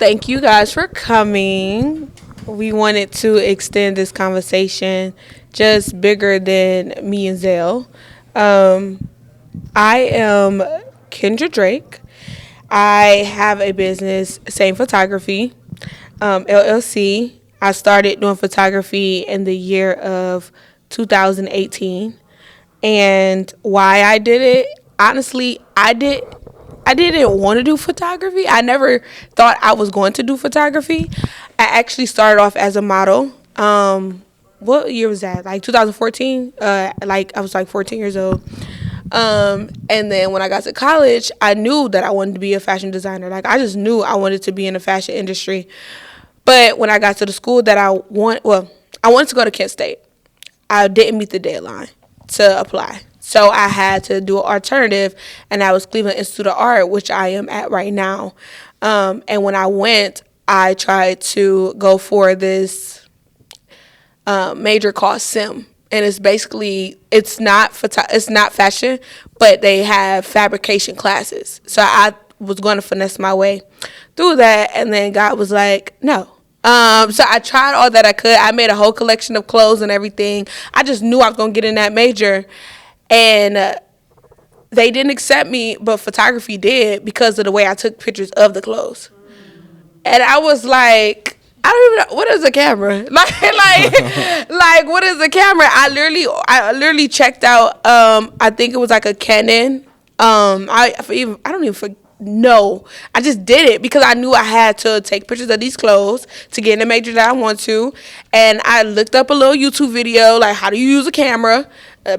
thank you guys for coming. We wanted to extend this conversation just bigger than me and Zelle. Um, I am Kendra Drake. I have a business, Same Photography, LLC. I started doing photography in the year of 2018. And why I did it, honestly, I didn't want to do photography. I never thought I was going to do photography. I actually started off as a model. What year was that? Like 2014. Like I was like 14 years old. And then when I got to college, I knew that I wanted to be a fashion designer. Like I just knew I wanted to be in the fashion industry. But when I got to the school that I wanted to go to Kent State. I didn't meet the deadline to apply. So I had to do an alternative, and that was Cleveland Institute of Art, which I am at right now. And when I went, I tried to go for this major called SIM. And it's basically, it's not fashion, but they have fabrication classes. So I was going to finesse my way through that, and then God was like, no. So I tried all that I could. I made a whole collection of clothes and everything. I just knew I was going to get in that major. And they didn't accept me, but photography did because of the way I took pictures of the clothes. And I was like, I don't even know, what is a camera? Like what is a camera? I literally checked out, I think it was like a Canon. I don't even know. I just did it because I knew I had to take pictures of these clothes to get in the major that I want to. And I looked up a little YouTube video, like how do you use a camera,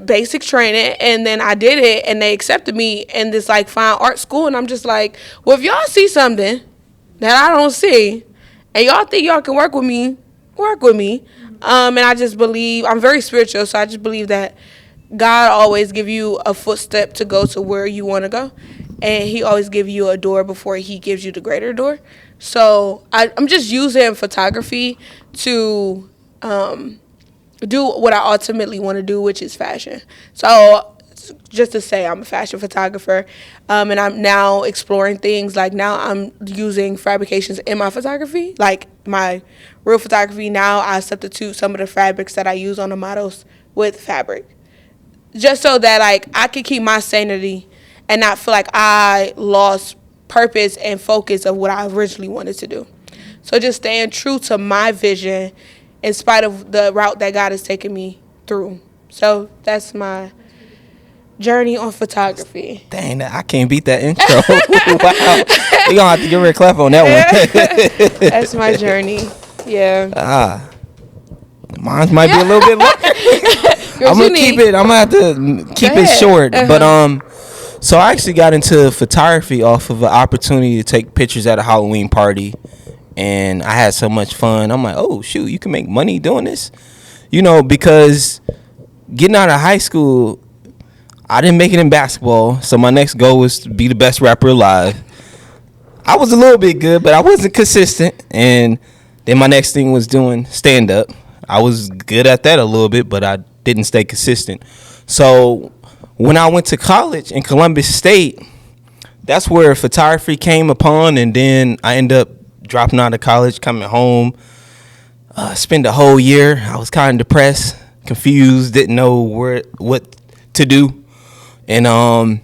basic training, and then I did it, and they accepted me in this like fine art school. And I'm just like, well, if y'all see something that I don't see, and y'all think y'all can work with me, work with me. And I just believe, I'm very spiritual, so I just believe that God always give you a footstep to go to where you want to go. And he always give you a door before he gives you the greater door. So I'm just using photography to do what I ultimately want to do, which is fashion. So just to say, I'm a fashion photographer, and I'm now exploring things. Like now I'm using fabrications in my photography, like my real photography. Now I substitute some of the fabrics that I use on the models with fabric, just so that like I can keep my sanity and not feel like I lost purpose and focus of what I originally wanted to do. So just staying true to my vision in spite of the route that God has taken me through. So that's my journey on photography. Dang, I can't beat that intro. Wow. We're going to have to give her a clap on that one. That's my journey. Yeah. Mine might be a little bit longer. I'm going to have to keep it short. But so I actually got into photography off of an opportunity to take pictures at a Halloween party, and I had so much fun. I'm like, oh shoot, you can make money doing this, because getting out of high school, I didn't make it in basketball, so my next goal was to be the best rapper alive. I was a little bit good, but I wasn't consistent, and then my next thing was doing stand-up. I was good at that a little bit, but I didn't stay consistent. So when I went to college in Columbus State, that's where photography came upon, and then I ended up dropping out of college, coming home, spent a whole year. I was kind of depressed, confused, didn't know what to do, and and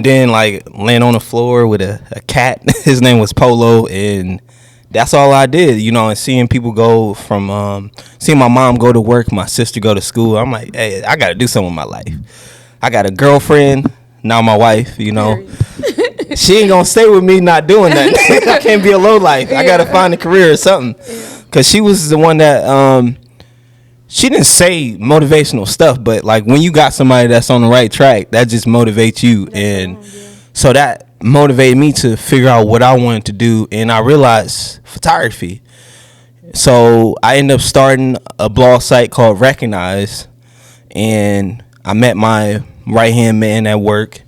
then like laying on the floor with a cat. His name was Polo, and that's all I did, and seeing people go from, seeing my mom go to work, my sister go to school. I'm like, hey, I got to do something with my life. I got a girlfriend, now my wife, She ain't going to stay with me not doing that. I can't be a low life. I got to find a career or something. Because she was the one that, she didn't say motivational stuff, but like when you got somebody that's on the right track, that just motivates you. So that motivated me to figure out what I wanted to do, and I realized photography. So I ended up starting a blog site called Recognize, and I met my right-hand man at work,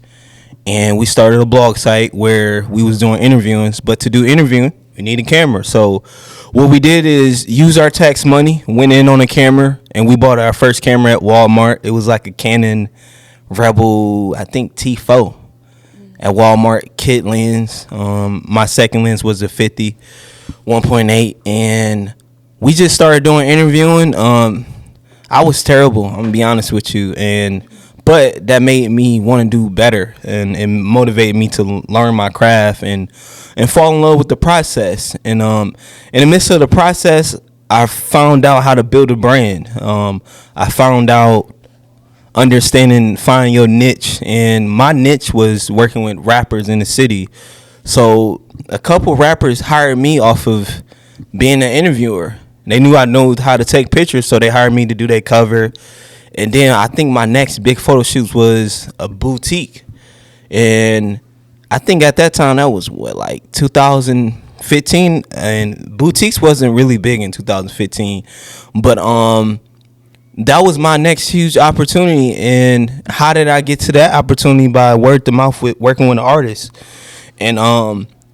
and we started a blog site where we was doing interviewings, but to do interviewing, we need a camera. So what we did is use our tax money, went in on a camera, and we bought our first camera at Walmart. It was like a Canon Rebel, I think T4. at Walmart, kit lens. My second lens was a 50 1.8, and we just started doing interviewing. I was terrible. I'm gonna be honest with you, and but that made me want to do better, and motivated me to learn my craft and fall in love with the process. And in the midst of the process, I found out how to build a brand. I found out understanding finding your niche, and my niche was working with rappers in the city. So a couple rappers hired me off of being an interviewer. They knew I know how to take pictures, so they hired me to do their cover. And then I think my next big photo shoot was a boutique, and I think at that time that was what, like 2015, and boutiques wasn't really big in 2015, but that was my next huge opportunity. And how did I get to that opportunity? By word to mouth with working with artists. And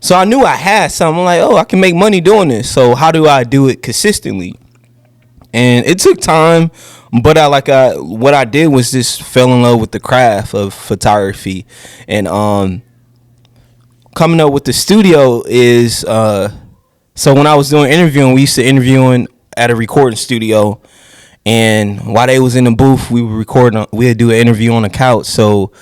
so I knew I had something. I'm like, oh, I can make money doing this. So how do I do it consistently? And it took time, but what I did was just fell in love with the craft of photography. And coming up with the studio is so when I was doing interviewing, we used to interviewing at a recording studio, and while they was in the booth, we would record. We would do an interview on the couch. So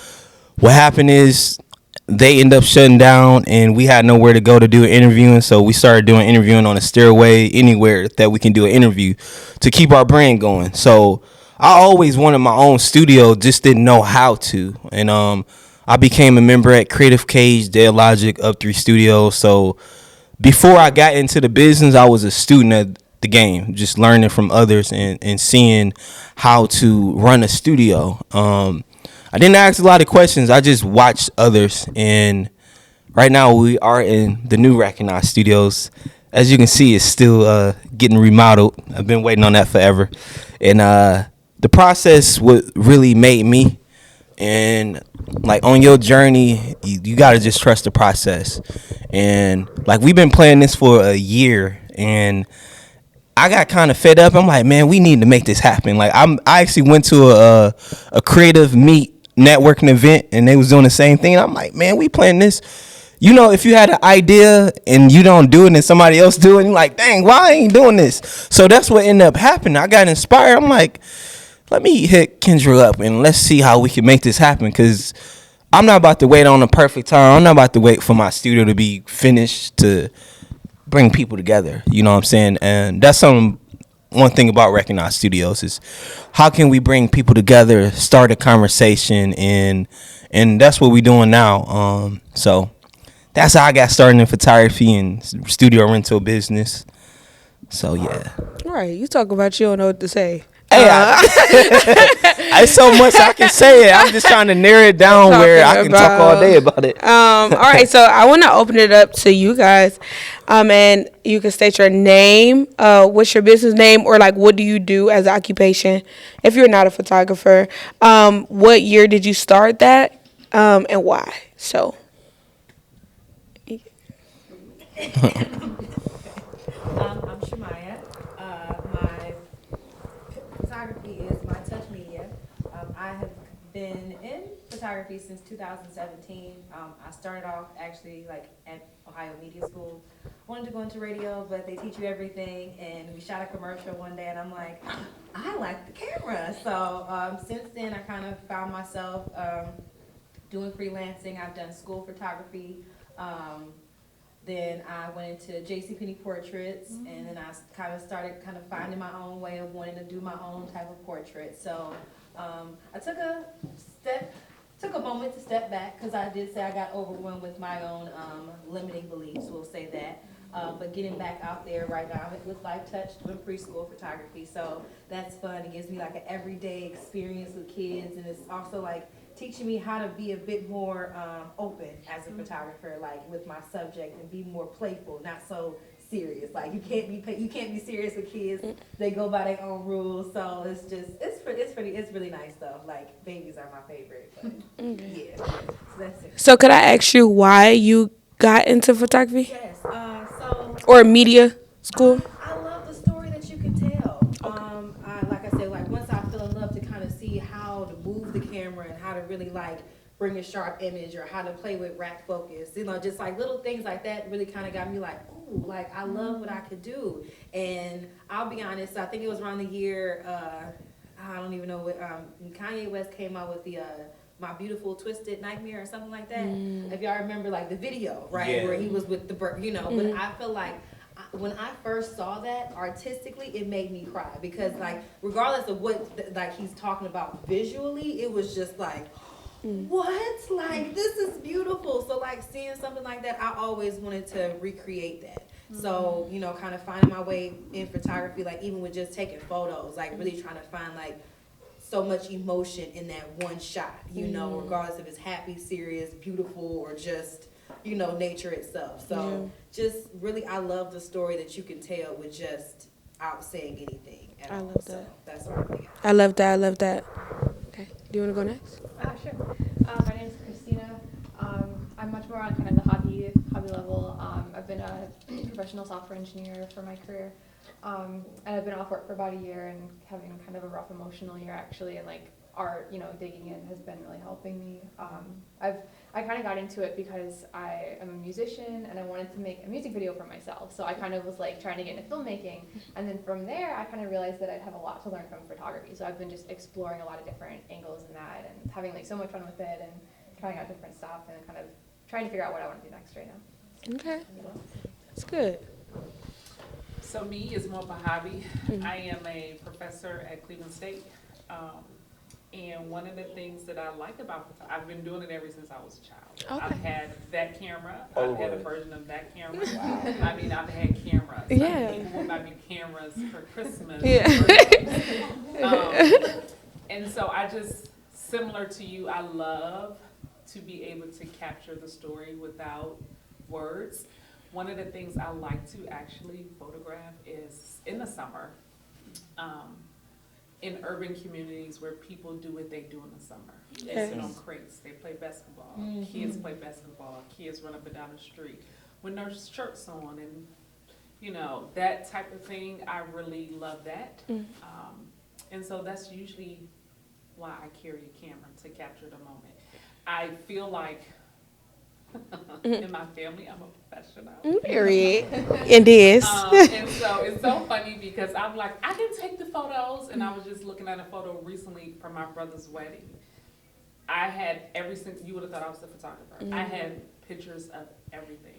what happened is they end up shutting down, and we had nowhere to go to do an interviewing. So we started doing interviewing on a stairway, anywhere that we can do an interview to keep our brand going. So I always wanted my own studio, just didn't know how to. And I became a member at Creative Cage, Dead Logic, Up 3 Studios. So before I got into the business, I was a student at the game, just learning from others and seeing how to run a studio. I didn't ask a lot of questions. I just watched others. And right now we are in the new Recognized Studios. As you can see, it's still getting remodeled. I've been waiting on that forever. And the process what really made me. And like on your journey, you got to just trust the process. And like we've been playing this for a year, and I got kind of fed up. I'm like, man, we need to make this happen. Like I actually went to a creative meet networking event, and they was doing the same thing. I'm like, man, we playing this. You know, if you had an idea and you don't do it and somebody else do it, you're like, dang, why I ain't doing this? So that's what ended up happening. I got inspired. I'm like, let me hit Kendra up and let's see how we can make this happen. Because I'm not about to wait on the perfect time. I'm not about to wait for my studio to be finished to bring people together. You know what I'm saying? And that's one thing about Recognized Studios is how can we bring people together, start a conversation, and that's what we're doing now. So that's how I got started in photography and studio rental business. So yeah. All right, you talk about you don't know what to say. Hey, it's so much I can say. I'm just trying to narrow it down where I can talk all day about it. All right, so I want to open it up to you guys, and you can state your name, what's your business name, or like what do you do as an occupation if you're not a photographer. What year did you start that, and why? So. I'm Shemaya. My photography is my touch media. I have been in photography since 2017. I started off actually like at Ohio Media School. Wanted to go into radio, but they teach you everything. And we shot a commercial one day, and I'm like, I like the camera. So since then, I kind of found myself doing freelancing. I've done school photography. Then I went into JCPenney portraits, and then I kind of started kind of finding my own way of wanting to do my own type of portrait. So I took a moment to step back because I did say I got overwhelmed with my own limiting beliefs. We'll say that. But getting back out there right now with Life Touch doing preschool photography, so that's fun. It gives me like an everyday experience with kids, and it's also like teaching me how to be a bit more open as a photographer, like with my subject, and be more playful, not so serious. Like you can't be serious with kids. They go by their own rules. So it's really nice though. Like babies are my favorite. But yeah, so that's it. So could I ask you why you got into photography Yes. So or media school? I love the story that you can tell. Like I said, like once I fell in love to kind of see how to move the camera and how to really like bring a sharp image or how to play with rack focus. Just like little things like that really kind of got me like, ooh, like I love what I could do. And I'll be honest, I think it was around the year, I don't even know what, Kanye West came out with the, My Beautiful Twisted Nightmare or something like that. If y'all remember like the video, right? Yeah. Where he was with the bird, but I feel like when I first saw that artistically, it made me cry because like regardless of what like he's talking about visually, it was just like, what? Like this is beautiful. So like seeing something like that, I always wanted to recreate that. So, kind of finding my way in photography, like even with just taking photos, like really trying to find like so much emotion in that one shot, regardless if it's happy, serious, beautiful, or just, nature itself. So just really, I love the story that you can tell with just out saying anything at all. I love So that. that's what I think. I love that. I love that. Okay. Do you want to go next? Sure. My name is Christina. I'm much more on kind of the hobby level. I've been a professional software engineer for my career, and I've been off work for about a year and having kind of a rough emotional year actually. And like art, digging in has been really helping me. I kind of got into it because I am a musician and I wanted to make a music video for myself. So I kind of was like trying to get into filmmaking, and then from there I kind of realized that I'd have a lot to learn from photography. So I've been just exploring a lot of different angles in that and having like so much fun with it and trying out different stuff and kind of trying to figure out what I want to do next right now. Okay. That's good. So me is more of a hobby. I am a professor at Cleveland State. And one of the things that I like about I've been doing it ever since I was a child. Okay. I've had that camera. I've had a version of that camera. I mean, I've had cameras. Yeah. People will buy me cameras for Christmas. Yeah. And so I just, similar to you, I love to be able to capture the story without words. One of the things I like to actually photograph is in the summer, in urban communities where people do what they do in the summer. They sit on crates, they play basketball, kids play basketball, kids run up and down the street with no shirts on, and that type of thing. I really love that. And so that's usually why I carry a camera, to capture the moment. I feel like in my family, I'm a professional. Period. It is. And so it's so funny because I'm like, I can take the photos. And I was just looking at a photo recently from my brother's wedding. I had you would have thought I was the photographer. I had pictures of everything.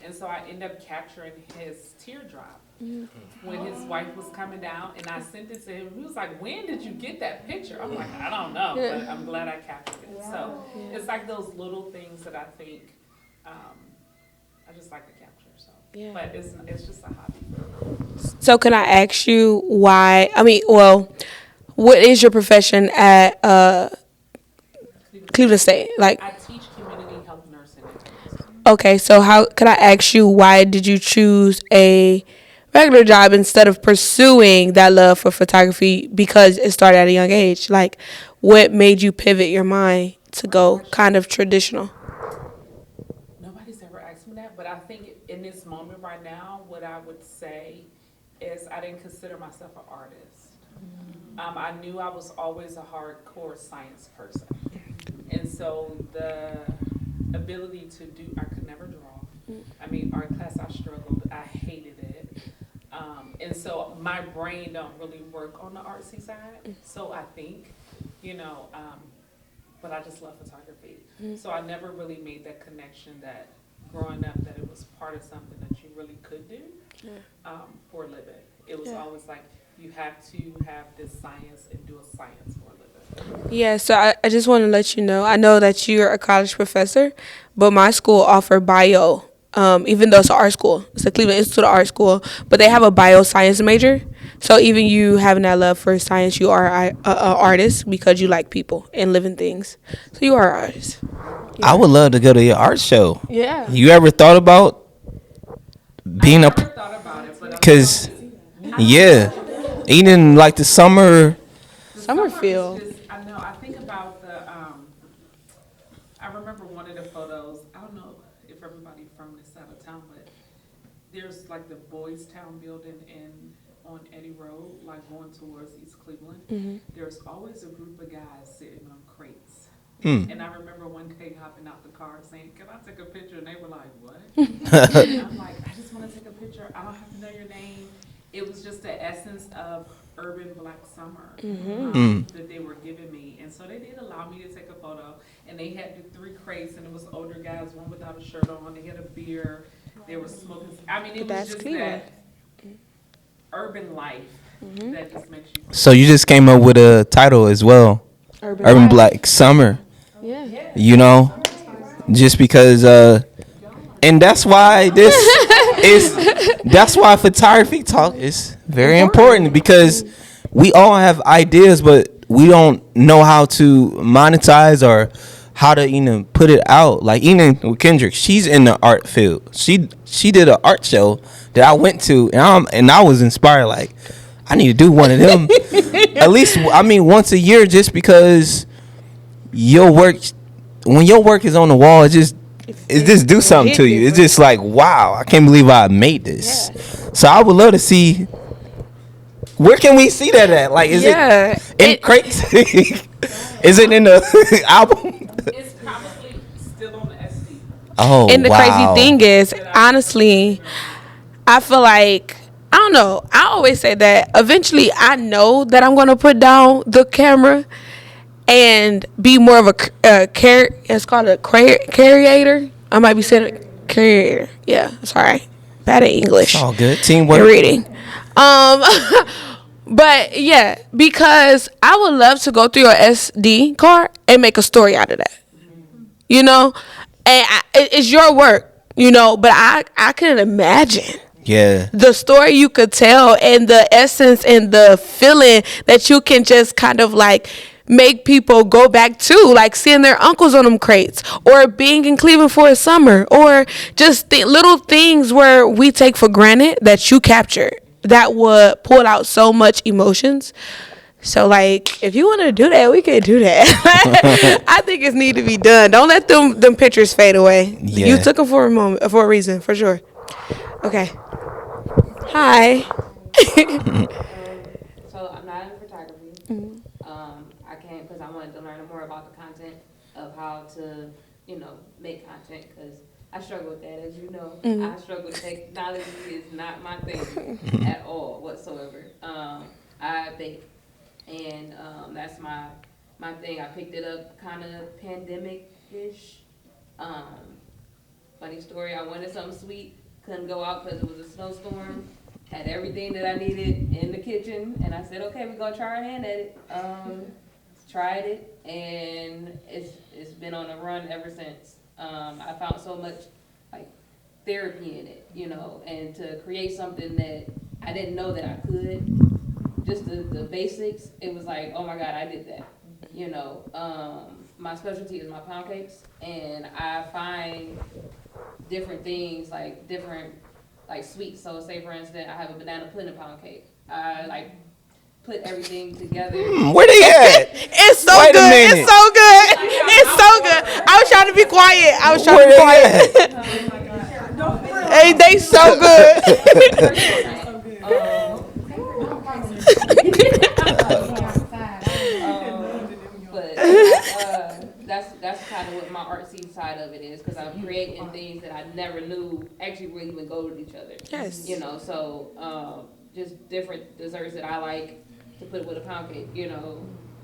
And so I ended up capturing his teardrop when his wife was coming down. And I sent it to him. He was like, when did you get that picture? I'm like, I don't know, but I'm glad I captured it. So it's like those little things that I think I just like to capture. So, but it's just a hobby. So can I ask you why? I mean, well, what is your profession at Cleveland State? Like, I teach community health nursing. okay, so how can I ask you why did you choose a regular job instead of pursuing that love for photography because it started at a young age? Like, what made you pivot your mind to go kind of traditional? Nobody's ever asked me that, but I think in this moment right now, what I would say is I didn't consider myself an artist. I knew I was always a hardcore science person. And so the ability to I could never draw. I mean, art class, I struggled. I hated it. And so my brain don't really work on the artsy side. So I think, but I just love photography. So I never really made that connection that growing up that it was part of something that you really could do for a living. It was always like, you have to have this science and do a science for a living. Yeah, so I just want to let you know, I know that you're a college professor, but my school offer bio, even though it's an art school. It's the Cleveland Institute of Art School, but they have a bioscience major. So even you having that love for science, you are an artist because you like people and living things. So you are an artist. I would love to go to your art show. Yeah. You ever thought about being I a? never thought about it, but Cause even like the summer. Summerfield. I know. I think about I remember one of the photos. I don't know if everybody from this side of town, but there's like the Boys Town building on Eddy Road, like going towards East Cleveland. There's always a group of guys sitting on crates Mm. And I remember one day hopping out the car saying, "Can I take a picture?" And they were like, "What?" And I'm like, "I just want to take a picture. I don't have to know your name." It was just the essence of urban black summer Mm. that they were giving me, and so they did allow me to take a photo. And they had the three crates, and it was older guys, one without a shirt on. They had a beer. They were smoking. I mean, it was That's just clear. that urban life that just makes you feel. So you just came up with a title as well, Urban Urban Black. Black Summer. Yeah. You know, just because, and that's why this is. That's why photography talk is very important because we all have ideas, but we don't know how to monetize or how to even put it out. Like even with Kendrick, she's in the art field. She did an art show that I went to, and I was inspired. Like I need to do one of them at least. I mean, once a year, just because your work, when your work is on the wall, it just do something to you. It's just like, wow, I can't believe I made this. So I would love to see, where can we see that at? Like, is it in crates? Is it in the album? It's probably still on the SD. Oh, And the wow. crazy thing is, honestly, I feel like I don't know. I always say that eventually I know that I'm gonna put down the camera and be more of it's called a carrier. I might be saying it, carrier. Yeah, sorry, bad at English. It's all good. And Teamwork. reading. But yeah, because I would love to go through your SD card and make a story out of that. You know, and it's your work. You know, but I can imagine Yeah. the story you could tell and the essence and the feeling that you can just kind of like make people go back to, like seeing their uncles on them crates or being in Cleveland for a summer or just little things where we take for granted that you captured that would pull out so much emotions. So like if you want to do that, we can do that. I think it's need to be done. Don't let them pictures fade away. Yeah. You took them for a moment, for a reason, for sure. Okay. Hi. So I'm not in photography. I came because I wanted to learn more about the content of how to, make content because I struggle with that, as you know. I struggle with technology is not my thing at all whatsoever. I bake, and that's my thing. I picked it up kind of pandemic-ish. Funny story, I wanted something sweet, couldn't go out because it was a snowstorm. Had everything that I needed in the kitchen, and I said, okay, we're gonna try our hand at it. Tried it, and it's been on a run ever since. I found so much like therapy in it, and to create something that I didn't know that I could. Just the basics, it was like, oh my God, I did that. My specialty is my pound cakes, and I find different things like different like sweets. So say for instance, I have a banana pudding pound cake. I like put everything together. Where they at? It's so Wait a good. minute. It's so good. It's so good. I was trying to be quiet. I was trying Where to be they quiet. at? Hey, they so good. But that's kind of what my artsy side of it is, because I'm creating things that I never knew actually would even go with each other. Yes. So just different desserts that I like to put with a pound cake. With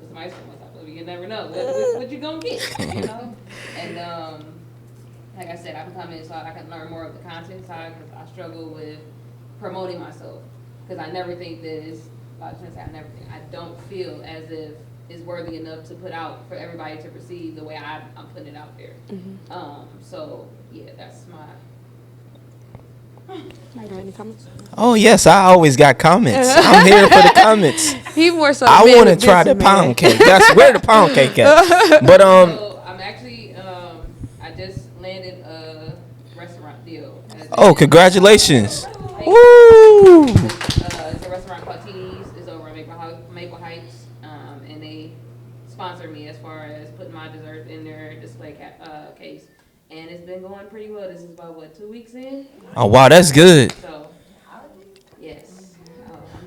some ice cream on top of it. You never know what you gonna get. And like I said, I'm coming so I can learn more of the content side because I struggle with promoting myself because I never think that I don't feel as if it's worthy enough to put out for everybody to receive the way I'm putting it out there. So yeah, that's my. Any comments? Oh yes, I always got comments. I'm here for the comments. He more so. I want to try the pound cake. That's where the pound cake at. But So I'm actually I just landed a restaurant deal. Oh, congratulations! Woo! It's a restaurant called T's. It's over in Maple Heights, and they sponsor me as far as putting my dessert in their display case. And it's been going pretty well. This is about 2 weeks in. Oh wow, that's good. So yes,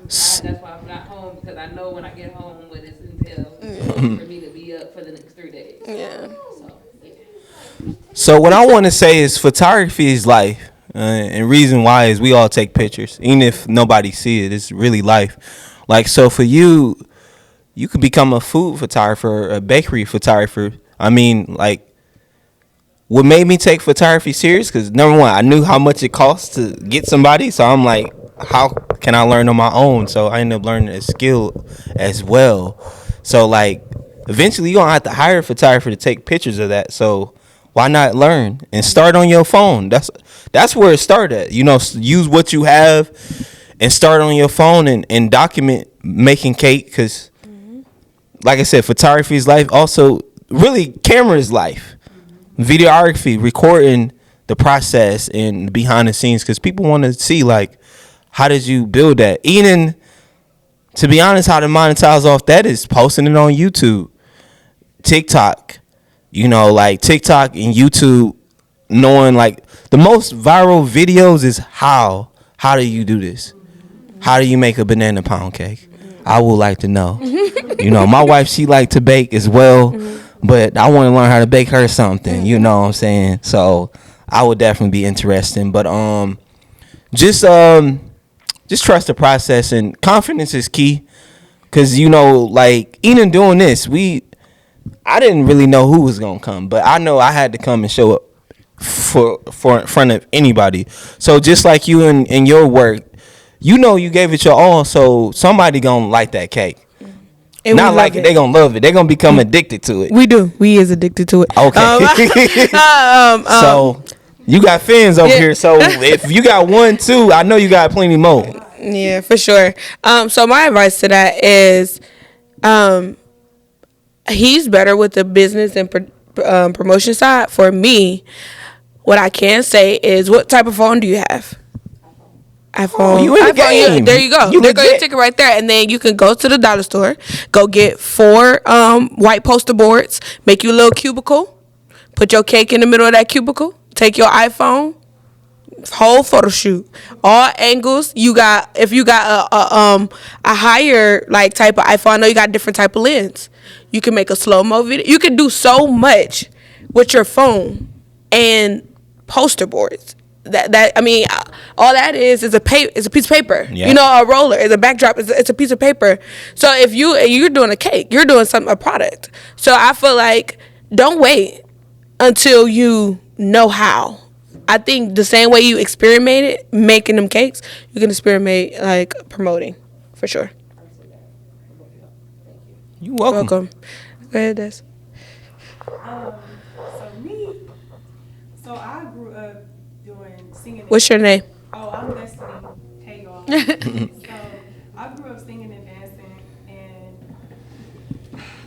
that's why I'm not home, because I know when I get home what it's entails for me to be up for the next 3 days. Yeah. So what I want to say is photography is life, and reason why is we all take pictures, even if nobody see it. It's really life. Like so for you, you could become a food photographer, a bakery photographer. I mean, like what made me take photography serious because number one, I knew how much it costs to get somebody, so I'm like, how can I learn on my own? So I ended up learning a skill as well. So like, eventually you gonna have to hire a photographer to take pictures of that. So why not learn and start on your phone? That's where it started. You know, use what you have and start on your phone and document making cake because, like I said, photography is life. Also, really, camera is life. Videography, recording the process and behind the scenes because people want to see like how did you build that. Even to be honest, how to monetize off that is posting it on YouTube, TikTok. You know, like TikTok and YouTube, knowing like the most viral videos is how do you do this? How do you make a banana pound cake? I would like to know. You know, my wife, she like to bake as well, but I want to learn how to bake her something. You know what I'm saying? So I would definitely be interested. But just trust the process and confidence is key. Cause you know, like even doing this, I didn't really know who was gonna come, but I know I had to come and show up for in front of anybody. So just like you in your work, you know you gave it your all, so somebody gonna like that cake. And not like it, they gonna love it. They gonna become addicted to it. We do. We is addicted to it. Okay. So you got fans over here. So if you got 1, 2, I know you got plenty more. Yeah, for sure. So my advice to that is, he's better with the business and promotion side. For me, what I can say is, what type of phone do you have? iPhone. Oh, you in the game. There you go. There go your ticket right there. And then you can go to the dollar store, go get 4 white poster boards, make you a little cubicle, put your cake in the middle of that cubicle, take your iPhone, whole photo shoot, all angles. You got, if you got a higher like type of iPhone, I know you got different type of lens. You can make a slow-mo video. You can do so much with your phone and poster boards. That I mean, all that is a piece of paper. Yeah. You know, a roller is a backdrop. It's a piece of paper. So if you're doing a cake, you're doing a product. So I feel like don't wait until you know how. I think the same way you experimented making them cakes, you can experiment like promoting, for sure. You're welcome. Go ahead, Des. So I grew up doing singing. What's your name? Oh, I'm Destiny. Hey, y'all. So I grew up singing and dancing, and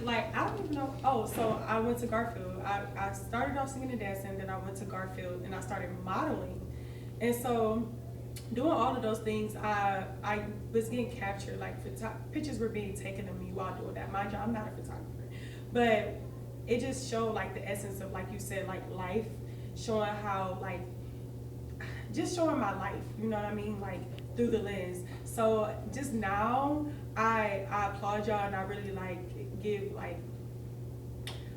like I don't even know. Oh, so I went to Garfield. I started off singing and dancing, then I went to Garfield, and I started modeling. And so doing all of those things, I was getting captured. Like pictures were being taken of me while doing that. Mind you, I'm not a photographer, but it just showed like the essence of, like you said, like life, showing how like just showing my life, you know what I mean, like through the lens. So just now I applaud y'all, and I really like give like,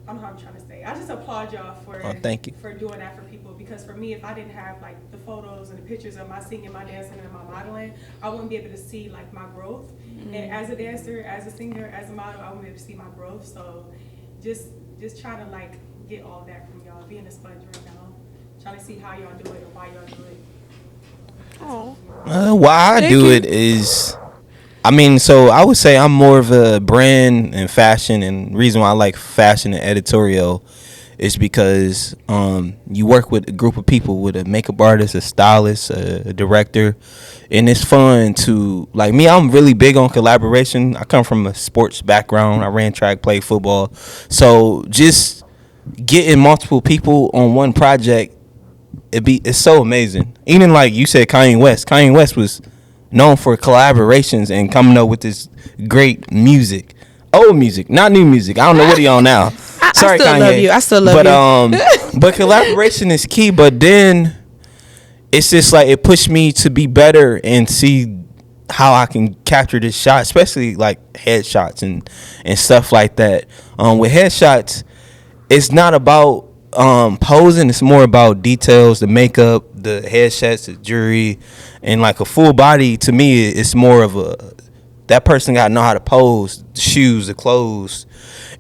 I don't know how I'm trying to say. I just applaud y'all for thank you for doing that for people, because for me, if I didn't have like the photos and the pictures of my singing, my dancing, and my modeling, I wouldn't be able to see like my growth. And as a dancer, as a singer, as a model, I wouldn't be able to see my growth. So just try to like get all that from y'all. Being a sponge right now, trying to see how y'all do it and why y'all do it. Why I do it is, I mean, so I would say I'm more of a brand and fashion, and reason why I like fashion and editorial is because you work with a group of people, with a makeup artist, a stylist, a director, and it's fun to, like me, I'm really big on collaboration. I come from a sports background. I ran track, played football. So just getting multiple people on one project, it's so amazing. Even like you said, Kanye West was known for collaborations and coming up with this great music, old music, not new music. I don't know what he on now. Sorry, Kanye. I still love you. But collaboration is key. But then it's just like it pushed me to be better and see how I can capture this shot, especially like headshots and stuff like that. With headshots, it's not about posing. It's more about details, the makeup, the headshots, the jewelry, and like a full body. To me, it's more of a that person got to know how to pose, the shoes, the clothes.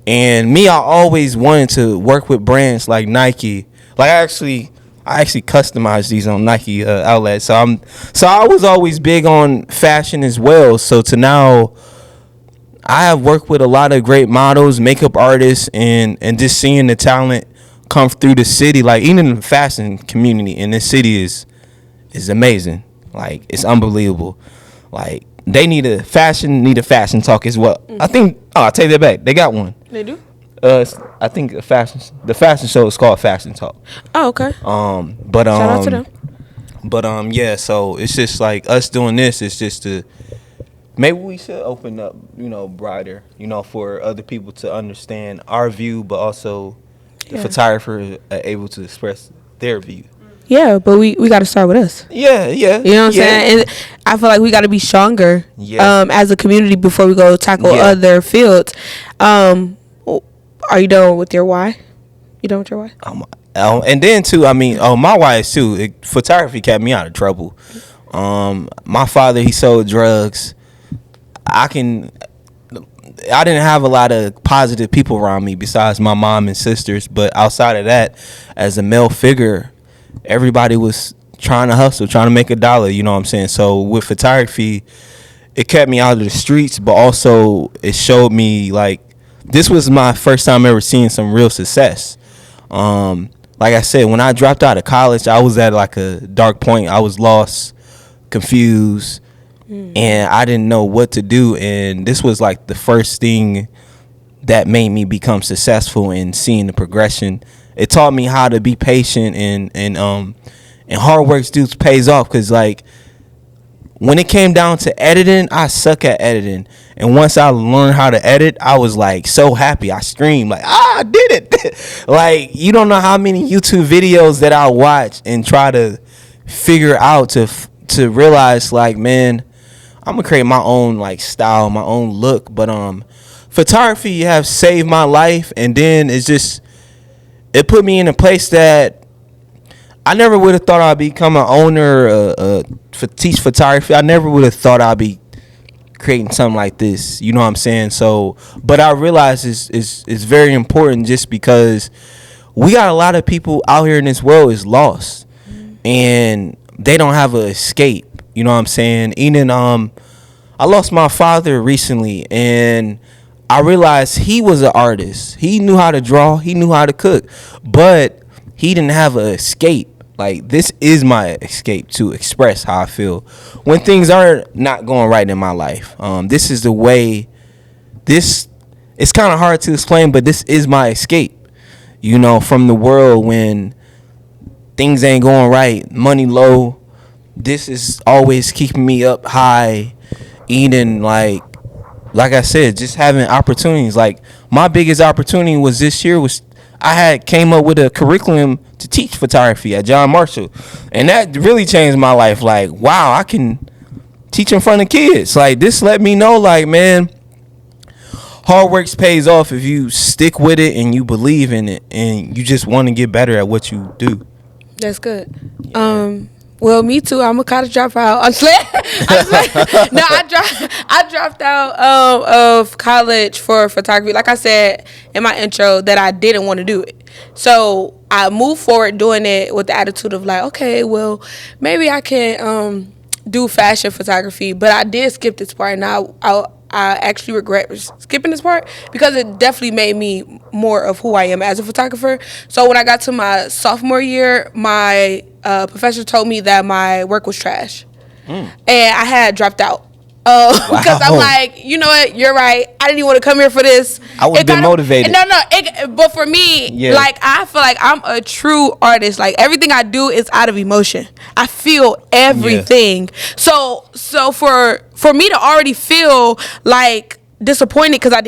And me, I always wanted to work with brands like Nike. Like I actually customized these on Nike outlets. So I was always big on fashion as well. So to now, I have worked with a lot of great models, makeup artists, and just seeing the talent come through the city. Like even the fashion community in this city is amazing. Like it's unbelievable. Like they need a fashion talk as well. I think. Oh, I take that back. They got one. They do? I think the fashion show is called Fashion Talk. Oh, okay. But Shout out to them. But yeah. So it's just like us doing this. It's just to maybe we should open up, brighter, for other people to understand our view, but also the photographer are able to express their view. Yeah, but we got to start with us. Yeah. You know what I'm saying? And I feel like we got to be stronger as a community before we go tackle other fields. Are you done with your why? You done with your why? And then too, my why is too. Photography kept me out of trouble. My father, he sold drugs. I didn't have a lot of positive people around me besides my mom and sisters. But outside of that, as a male figure, everybody was trying to hustle, trying to make a dollar. You know what I'm saying? So with photography, it kept me out of the streets, but also it showed me like this was my first time ever seeing some real success. Like I said, when I dropped out of college, I was at like a dark point. I was lost, confused, and I didn't know what to do. And this was like the first thing that made me become successful in seeing the progression. It taught me how to be patient and hard work pays off. Cause like when it came down to editing, I suck at editing. And once I learned how to edit, I was like so happy. I screamed like, I did it. Like you don't know how many YouTube videos that I watch and try to figure out to realize like, man, I'm gonna create my own like style, my own look. But photography have saved my life, and then it put me in a place that I never would have thought I'd become an owner, teach photography. I never would have thought I'd be creating something like this. You know what I'm saying? So, but I realize it's very important just because we got a lot of people out here in this world is lost, and they don't have an escape. You know what I'm saying? Even I lost my father recently, and I realized he was an artist. He knew how to draw. He knew how to cook, but he didn't have an escape. Like this is my escape to express how I feel when things are not going right in my life. This is the way. It's kind of hard to explain, but this is my escape. From the world when things ain't going right, money low. This is always keeping me up high, eating like I said, just having opportunities. Like my biggest opportunity was this year was I had came up with a curriculum to teach photography at John Marshall, and that really changed my life. Like, wow, I can teach in front of kids. Like this let me know, like, man, hard work pays off if you stick with it and you believe in it and you just want to get better at what you do. That's good. Well, me too. I'm a college dropout. No, I dropped out of college for photography. Like I said in my intro, that I didn't want to do it. So I moved forward doing it with the attitude of like, okay, well, maybe I can do fashion photography. But I did skip this part, and I actually regret skipping this part because it definitely made me more of who I am as a photographer. So when I got to my sophomore year, my professor told me that my work was trash. And I had dropped out. Because I'm like, you know what, you're right. I didn't even want to come here for this. I would have been motivated. But for me, like, I feel like I'm a true artist. Like, everything I do is out of emotion. I feel everything. So for me to already feel, like, disappointed because I didn't